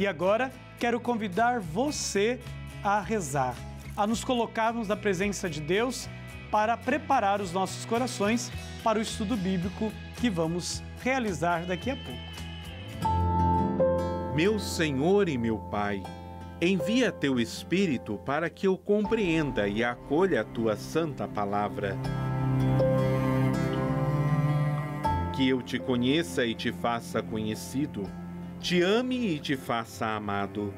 E agora quero convidar você a rezar, a nos colocarmos na presença de Deus para preparar os nossos corações para o estudo bíblico que vamos realizar daqui a pouco. Meu Senhor e meu Pai, envia teu Espírito para que eu compreenda e acolha a tua santa palavra. Que eu te conheça e te faça conhecido, te ame e te faça amado,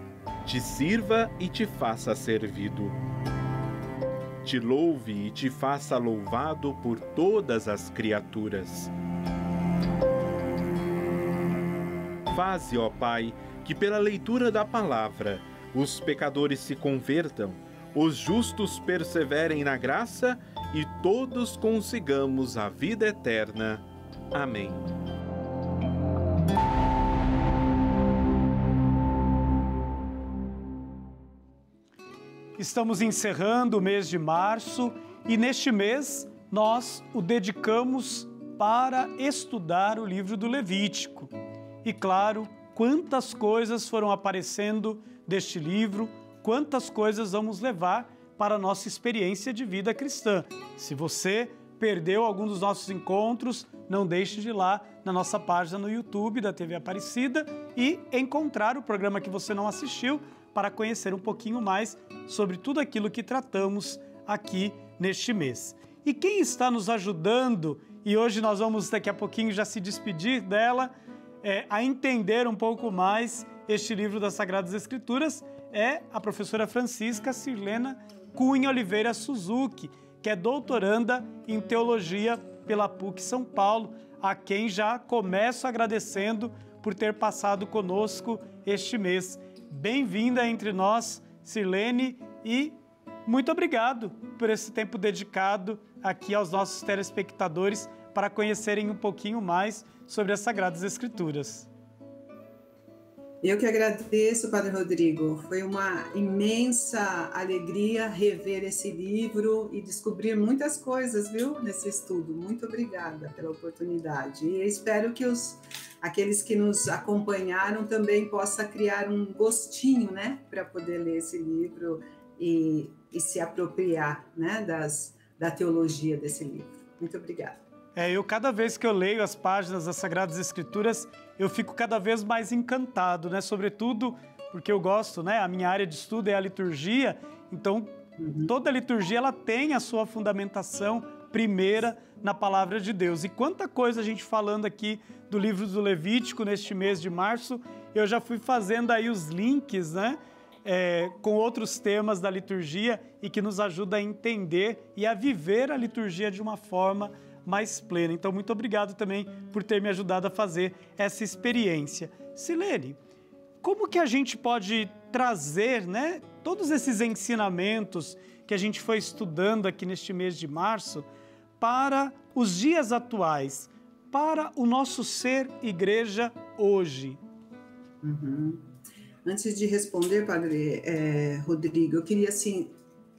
te sirva e te faça servido. Te louve e te faça louvado por todas as criaturas. Faze, ó Pai, que pela leitura da palavra os pecadores se convertam, os justos perseverem na graça e todos consigamos a vida eterna. Amém. Estamos encerrando o mês de março e neste mês nós o dedicamos para estudar o livro do Levítico. E claro, quantas coisas foram aparecendo deste livro, quantas coisas vamos levar para a nossa experiência de vida cristã. Se você perdeu algum dos nossos encontros, não deixe de ir lá na nossa página no YouTube da TV Aparecida e encontrar o programa que você não assistiu para conhecer um pouquinho mais sobre tudo aquilo que tratamos aqui neste mês. E quem está nos ajudando, e hoje nós vamos daqui a pouquinho já se despedir dela, a entender um pouco mais este livro das Sagradas Escrituras, é a professora Francisca Sirlena Cunha Oliveira Suzuki, que é doutoranda em Teologia pela PUC São Paulo, a quem já começo agradecendo por ter passado conosco este mês. Bem-vinda entre nós, Sirlene, e muito obrigado por esse tempo dedicado aqui aos nossos telespectadores para conhecerem um pouquinho mais sobre as Sagradas Escrituras. Eu que agradeço, Padre Rodrigo. Foi uma imensa alegria rever esse livro e descobrir muitas coisas, viu, nesse estudo. Muito obrigada pela oportunidade. E espero que aqueles que nos acompanharam também possam criar um gostinho, né, para poder ler esse livro e se apropriar, né, da teologia desse livro. Muito obrigada. Eu cada vez que eu leio as páginas das Sagradas Escrituras, eu fico cada vez mais encantado, né? Sobretudo porque eu gosto, né? A minha área de estudo é a liturgia, então toda a liturgia ela tem a sua fundamentação primeira na Palavra de Deus. E quanta coisa a gente falando aqui do livro do Levítico neste mês de março, eu já fui fazendo aí os links, né? Com outros temas da liturgia e que nos ajuda a entender e a viver a liturgia de uma forma mais plena. Então, muito obrigado também por ter me ajudado a fazer essa experiência. Sirlene, como que a gente pode trazer, né, todos esses ensinamentos que a gente foi estudando aqui neste mês de março para os dias atuais, para o nosso ser igreja hoje? Antes de responder, Padre Rodrigo, eu queria, assim,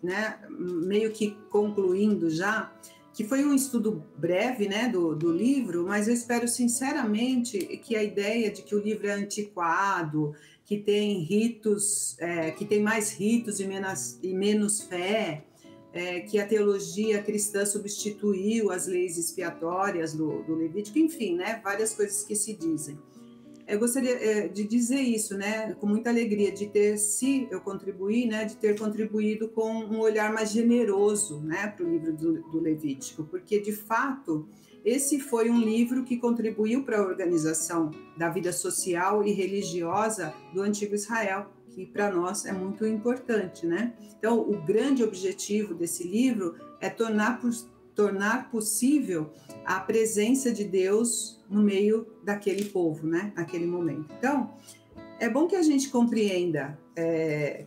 né, meio que concluindo já, que foi um estudo breve, né, do livro, mas eu espero sinceramente que a ideia de que o livro é antiquado, que tem ritos, que tem mais ritos e menos fé, que a teologia cristã substituiu as leis expiatórias do Levítico, enfim, né, várias coisas que se dizem. Eu gostaria de dizer isso, né, com muita alegria, de ter, se eu contribuir, né, de ter contribuído com um olhar mais generoso, né, para o livro do Levítico, porque, de fato, esse foi um livro que contribuiu para a organização da vida social e religiosa do Antigo Israel, que para nós é muito importante, né? Então, o grande objetivo desse livro é tornar possível a presença de Deus no meio daquele povo, né? Naquele momento. Então, é bom que a gente compreenda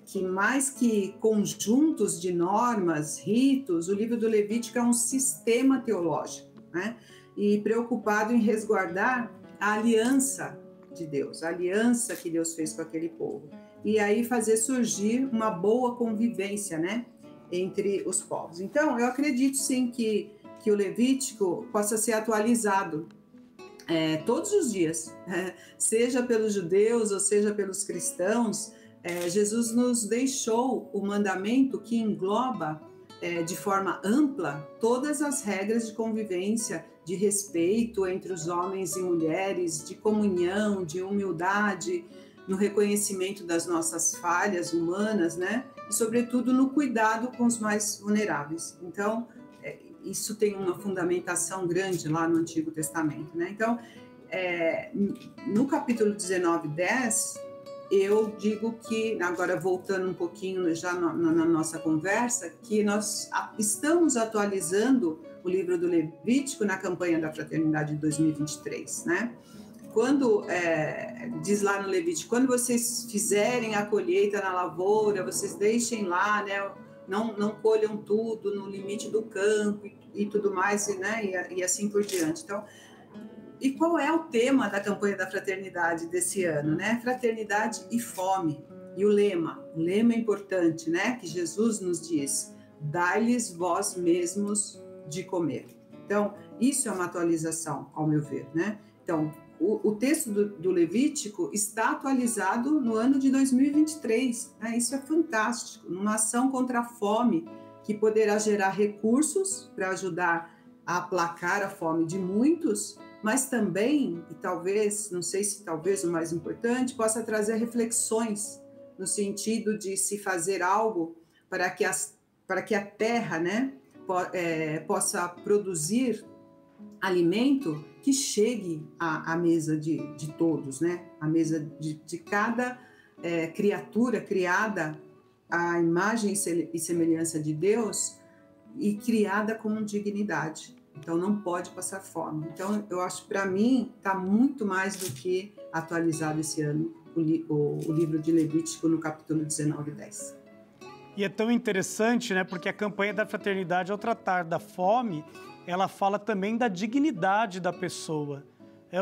que mais que conjuntos de normas, ritos, o livro do Levítico é um sistema teológico, né? E preocupado em resguardar a aliança de Deus, a aliança que Deus fez com aquele povo. E aí fazer surgir uma boa convivência, né, entre os povos. Então, eu acredito sim que o Levítico possa ser atualizado todos os dias, seja pelos judeus ou seja pelos cristãos, Jesus nos deixou o mandamento que engloba de forma ampla todas as regras de convivência, de respeito entre os homens e mulheres, de comunhão, de humildade, no reconhecimento das nossas falhas humanas, né? E, sobretudo, no cuidado com os mais vulneráveis. Então, isso tem uma fundamentação grande lá no Antigo Testamento, né? Então, no capítulo 19, 10, eu digo que, agora voltando um pouquinho já na nossa conversa, que nós estamos atualizando o livro do Levítico na campanha da Fraternidade de 2023, né? Quando, diz lá no Levítico, quando vocês fizerem a colheita na lavoura, vocês deixem lá, né? Não colham tudo no limite do campo e tudo mais, né? E assim por diante. Então, e qual é o tema da campanha da fraternidade desse ano, né? Fraternidade e fome. E o lema é importante, né? Que Jesus nos diz: dai-lhes vós mesmos de comer. Então, isso é uma atualização, ao meu ver, né? Então, o texto do Levítico está atualizado no ano de 2023, né? Isso é fantástico, numa ação contra a fome que poderá gerar recursos para ajudar a aplacar a fome de muitos, mas também, e talvez, não sei se talvez o mais importante, possa trazer reflexões no sentido de se fazer algo para que a terra, né, possa produzir alimento que chegue à mesa de todos, né? A mesa de cada criatura criada à imagem e semelhança de Deus e criada com dignidade. Então, não pode passar fome. Então, eu acho, para mim, está muito mais do que atualizado esse ano o livro de Levítico no capítulo 19, 10. E é tão interessante, né? Porque a campanha da fraternidade, ao tratar da fome, ela fala também da dignidade da pessoa.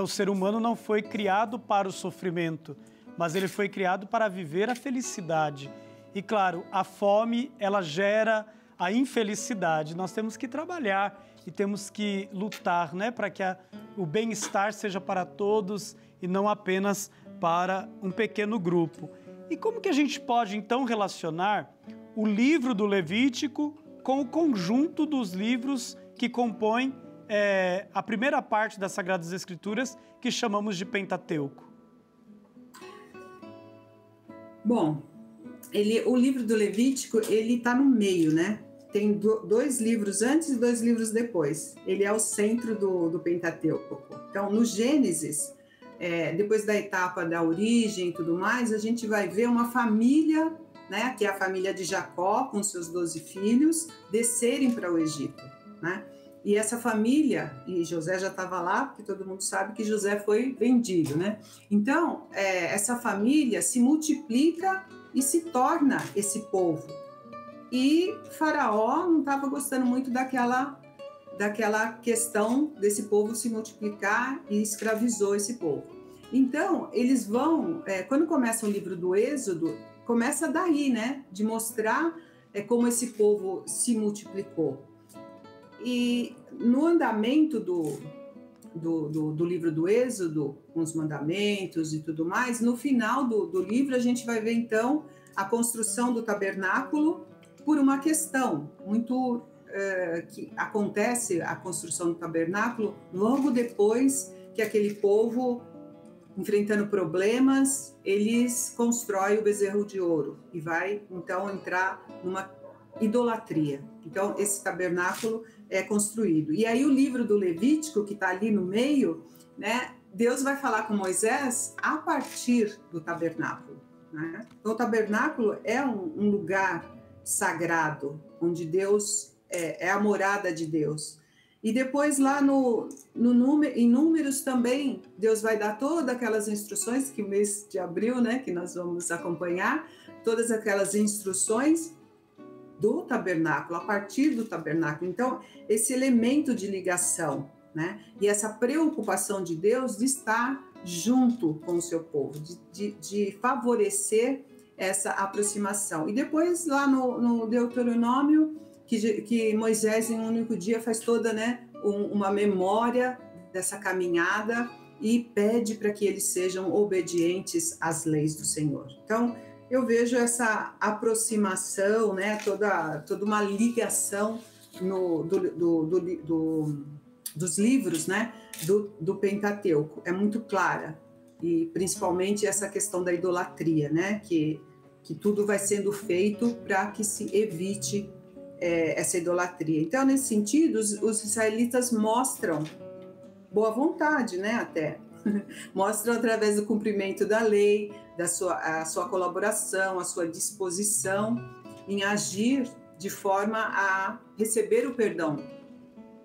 O ser humano não foi criado para o sofrimento, mas ele foi criado para viver a felicidade. E, claro, a fome, ela gera a infelicidade. Nós temos que trabalhar e temos que lutar, né, para que o bem-estar seja para todos e não apenas para um pequeno grupo. E como que a gente pode, então, relacionar o livro do Levítico com o conjunto dos livros que compõem a primeira parte das Sagradas Escrituras, que chamamos de Pentateuco? Bom, o livro do Levítico, ele está no meio, né? Tem dois livros antes e dois livros depois. Ele é o centro do Pentateuco. Então, no Gênesis, depois da etapa da origem e tudo mais, a gente vai ver uma família, né, que é a família de Jacó, com seus 12 filhos, descerem para o Egito, né? E essa família, e José já estava lá, porque todo mundo sabe que José foi vendido, né? Então, essa família se multiplica e se torna esse povo. E Faraó não estava gostando muito daquela questão desse povo se multiplicar e escravizou esse povo. Então, eles vão, quando começa o livro do Êxodo, começa daí, né? De mostrar como esse povo se multiplicou. E no andamento do livro do Êxodo, com os mandamentos e tudo mais, no final do livro a gente vai ver então a construção do tabernáculo por uma questão muito que acontece, a construção do tabernáculo logo depois que aquele povo, enfrentando problemas, eles constroem o bezerro de ouro e vai então entrar numa idolatria. Então esse tabernáculo é construído. E aí o livro do Levítico, que está ali no meio, né, Deus vai falar com Moisés a partir do tabernáculo, né? Então o tabernáculo é um lugar sagrado, onde Deus é a morada de Deus. E depois lá em Números também, Deus vai dar todas aquelas instruções, que o mês de abril, né, que nós vamos acompanhar, todas aquelas instruções do tabernáculo, a partir do tabernáculo. Então, esse elemento de ligação, né, e essa preocupação de Deus de estar junto com o seu povo, de favorecer essa aproximação. E depois, lá no Deuteronômio, que Moisés, em um único dia, faz toda, né, uma memória dessa caminhada e pede para que eles sejam obedientes às leis do Senhor. Então, eu vejo essa aproximação, né, toda uma ligação dos livros, né, do Pentateuco. É muito clara, e principalmente essa questão da idolatria, né, que tudo vai sendo feito para que se evite essa idolatria. Então, nesse sentido, os israelitas mostram boa vontade, né, até. Mostram através do cumprimento da lei, a sua colaboração, a sua disposição em agir de forma a receber o perdão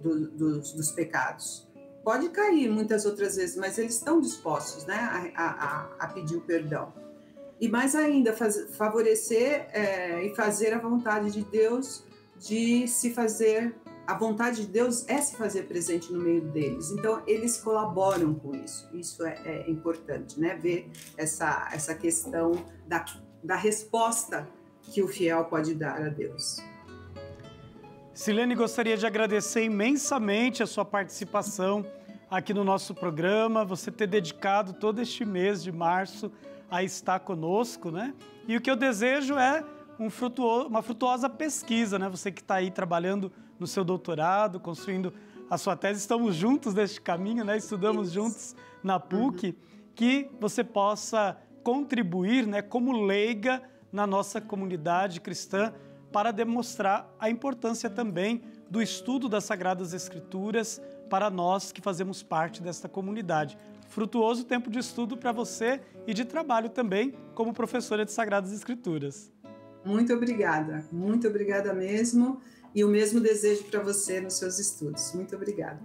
dos pecados. Pode cair muitas outras vezes, mas eles estão dispostos, né, a pedir o perdão. E mais ainda, favorecer e fazer a vontade de Deus, a vontade de Deus é se fazer presente no meio deles. Então, eles colaboram com isso. Isso é importante, né? Ver essa questão da resposta que o fiel pode dar a Deus. Silene, gostaria de agradecer imensamente a sua participação aqui no nosso programa, você ter dedicado todo este mês de março a estar conosco, né? E o que eu desejo é uma frutuosa pesquisa, né? Você que está aí trabalhando no seu doutorado, construindo a sua tese, estamos juntos neste caminho, né? Estudamos juntos na PUC, que você possa contribuir, né, como leiga na nossa comunidade cristã para demonstrar a importância também do estudo das Sagradas Escrituras para nós que fazemos parte desta comunidade. Frutuoso tempo de estudo para você e de trabalho também como professora de Sagradas Escrituras. Muito obrigada mesmo, e o mesmo desejo para você nos seus estudos. Muito obrigada.